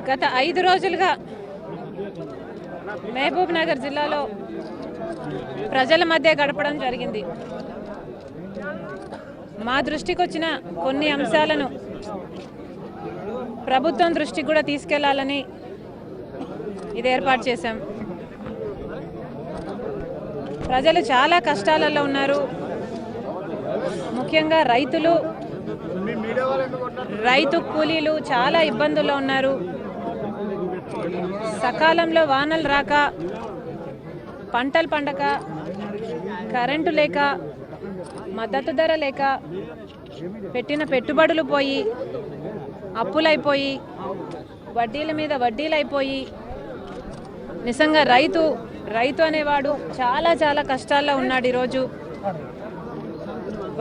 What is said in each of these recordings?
గత 5 రోజులుగా మహబూబ్ నగర్ జిల్లాలో ప్రజల మధ్య గడపడం జరిగింది. మా దృష్టికి వచ్చిన కొన్ని అంశాలను ప్రభుత్వం దృష్టికి కూడా తీసుకెళ్లాలని ఇది ఏర్పాటు చేశాం. ప్రజలు చాలా కష్టాలలో ఉన్నారు. ముఖ్యంగా రైతు కూలీలు చాలా ఇబ్బందుల్లో ఉన్నారు. సకాలంలో వానలు రాక, పంటలు పండక, కరెంటు లేక, మద్దతు ధర లేక, పెట్టిన పెట్టుబడులు పోయి, అప్పులైపోయి, వడ్డీల మీద వడ్డీలైపోయి, నిజంగా రైతు అనేవాడు చాలా చాలా కష్టాల్లో ఉన్నాడు. ఈరోజు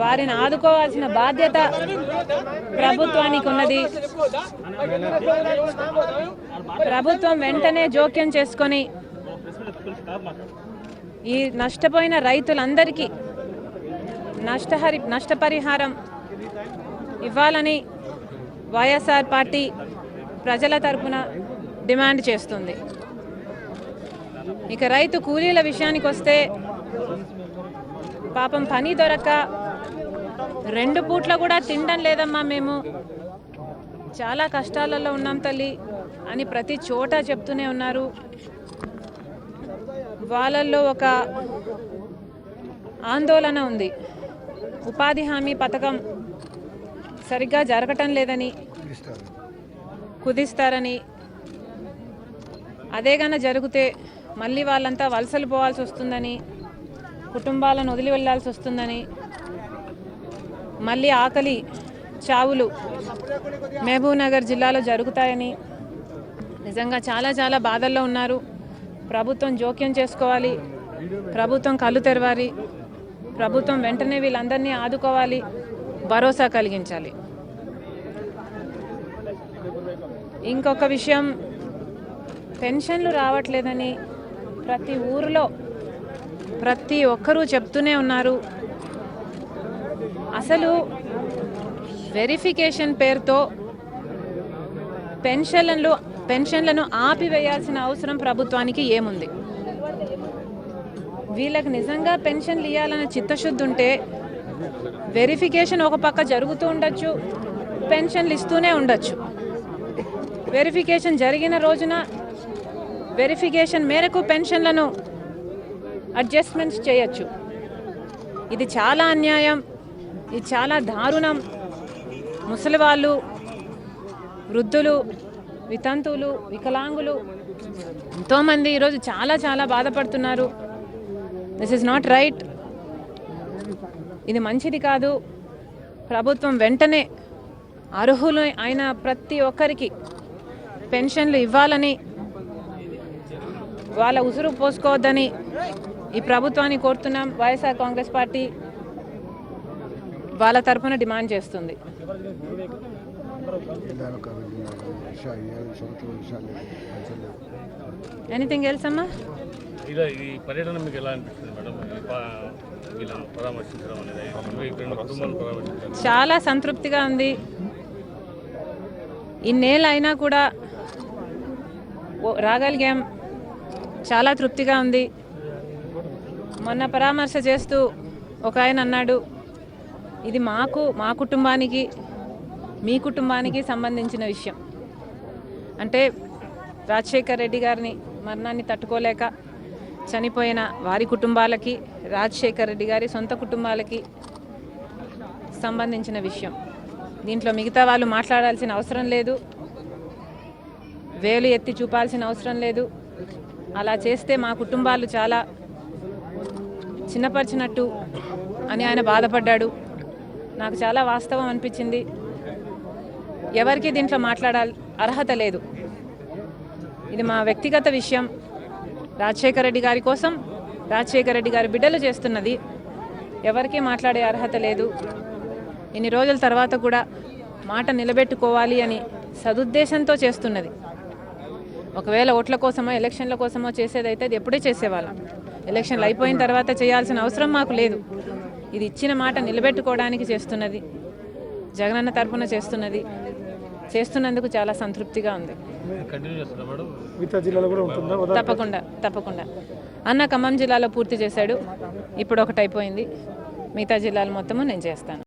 వారిని ఆదుకోవాల్సిన బాధ్యత ప్రభుత్వానికి ఉన్నది. ప్రభుత్వం వెంటనే జోక్యం చేసుకొని ఈ నష్టపోయిన రైతులందరికీ నష్టపరిహారం ఇవ్వాలని వైఎస్ఆర్ పార్టీ ప్రజల తరపున డిమాండ్ చేస్తుంది. ఇక రైతు కూలీల విషయానికి వస్తే, పాపం పని దొరక్క 2 పూట్ల కూడా తినడం లేదమ్మా, మేము చాలా కష్టాలలో ఉన్నాం తల్లి అని ప్రతి చోట చెప్తూనే ఉన్నారు. వాళ్ళల్లో ఒక ఆందోళన ఉంది. ఉపాధి హామీ పథకం సరిగ్గా జరగటం లేదని, కుదిస్తారని, అదేగాన జరిగితే మళ్ళీ వాళ్ళంతా వలసలు పోవాల్సి వస్తుందని, కుటుంబాలను వదిలి వెళ్ళాల్సి వస్తుందని, మళ్ళీ ఆకలి చావులు మహబూబ్ నగర్ జిల్లాలో జరుగుతాయని నిజంగా చాలా చాలా బాధల్లో ఉన్నారు. ప్రభుత్వం జోక్యం చేసుకోవాలి. ప్రభుత్వం కళ్ళు తెరవాలి. ప్రభుత్వం వెంటనే వీళ్ళందరినీ ఆదుకోవాలి, భరోసా కలిగించాలి. ఇంకొక విషయం, పెన్షన్లు రావట్లేదని ప్రతి ఊరిలో ప్రతి ఒక్కరూ చెప్తూనే ఉన్నారు. అసలు వెరిఫికేషన్ పేరుతో పెన్షన్లను ఆపివేయాల్సిన అవసరం ప్రభుత్వానికి ఏముంది? వీళ్ళకి నిజంగా పెన్షన్లు ఇవ్వాలనే చిత్తశుద్ధి ఉంటే వెరిఫికేషన్ ఒక పక్క జరుగుతూ ఉండొచ్చు, పెన్షన్లు ఇస్తూనే ఉండొచ్చు. వెరిఫికేషన్ జరిగిన రోజున వెరిఫికేషన్ మేరకు పెన్షన్లను అడ్జస్ట్మెంట్స్ చేయొచ్చు. ఇది చాలా అన్యాయం, ఇది చాలా దారుణం. ముసలివాళ్ళు, వృద్ధులు, వితంతువులు, వికలాంగులు ఎంతోమంది ఈరోజు చాలా చాలా బాధపడుతున్నారు. This is not right. ఇది మంచిది కాదు. ప్రభుత్వం వెంటనే అర్హులు అయిన ప్రతి ఒక్కరికి పెన్షన్లు ఇవ్వాలని, వాళ్ళ ఉసురు పోసుకోవద్దని ఈ ప్రభుత్వాన్ని కోరుతున్నాం. వైఎస్ఆర్ కాంగ్రెస్ పార్టీ వాళ్ళ తరఫున డిమాండ్ చేస్తుంది. ఎనీథింగ్ ఎల్స్ అమ్మా? ఈ పర్యటన మీకు ఎలా అనిపిస్తుంది మేడం? పరామర్శించడం అనేది చాలా సంతృప్తిగా ఉంది. ఇన్నేళ్ళు అయినా కూడా రాగలిగాం, చాలా తృప్తిగా ఉంది. మొన్న పరామర్శ చేస్తూ ఒక ఆయన అన్నాడు, ఇది మా కుటుంబానికి మీ కుటుంబానికి సంబంధించిన విషయం. అంటే రాజశేఖర్ రెడ్డి గారిని మరణాన్ని తట్టుకోలేక చనిపోయిన వారి కుటుంబాలకి, రాజశేఖర్ రెడ్డి గారి సొంత కుటుంబాలకి సంబంధించిన విషయం. దీంట్లో మిగతా వాళ్ళు మాట్లాడాల్సిన అవసరం లేదు, వేలు ఎత్తి చూపాల్సిన అవసరం లేదు. అలా చేస్తే మా కుటుంబాలు చాలా చిన్నపరిచినట్టు అని ఆయన బాధపడ్డాడు. నాకు చాలా వాస్తవం అనిపించింది. ఎవరికి దీంట్లో మాట్లాడాలి అర్హత లేదు. ఇది మా వ్యక్తిగత విషయం. రాజశేఖర రెడ్డి గారి కోసం రాజశేఖర రెడ్డి గారి బిడ్డలు చేస్తున్నది. ఎవరికీ మాట్లాడే అర్హత లేదు. ఇన్ని రోజుల తర్వాత కూడా మాట నిలబెట్టుకోవాలి అని సదుద్దేశంతో చేస్తున్నది. ఒకవేళ ఓట్ల కోసమో ఎలక్షన్ల కోసమో చేసేదైతే అది ఎప్పుడే చేసేవాళ్ళం. ఎలక్షన్లు అయిపోయిన తర్వాత చేయాల్సిన అవసరం మాకు లేదు. ఇది ఇచ్చిన మాట నిలబెట్టుకోవడానికి చేస్తున్నది, జగనన్న తరపున చేస్తున్నది. చేస్తున్నందుకు చాలా సంతృప్తిగా ఉంది. కంటిన్యూ చేస్తున్నా మేడం. మిగతా జిల్లాలో కూడా ఉంటుందా? తప్పకుండా అన్న ఖమ్మం జిల్లాలో పూర్తి చేశాడు, ఇప్పుడు ఒకటి అయిపోయింది, మిగతా జిల్లాలు మొత్తము నేను చేస్తాను.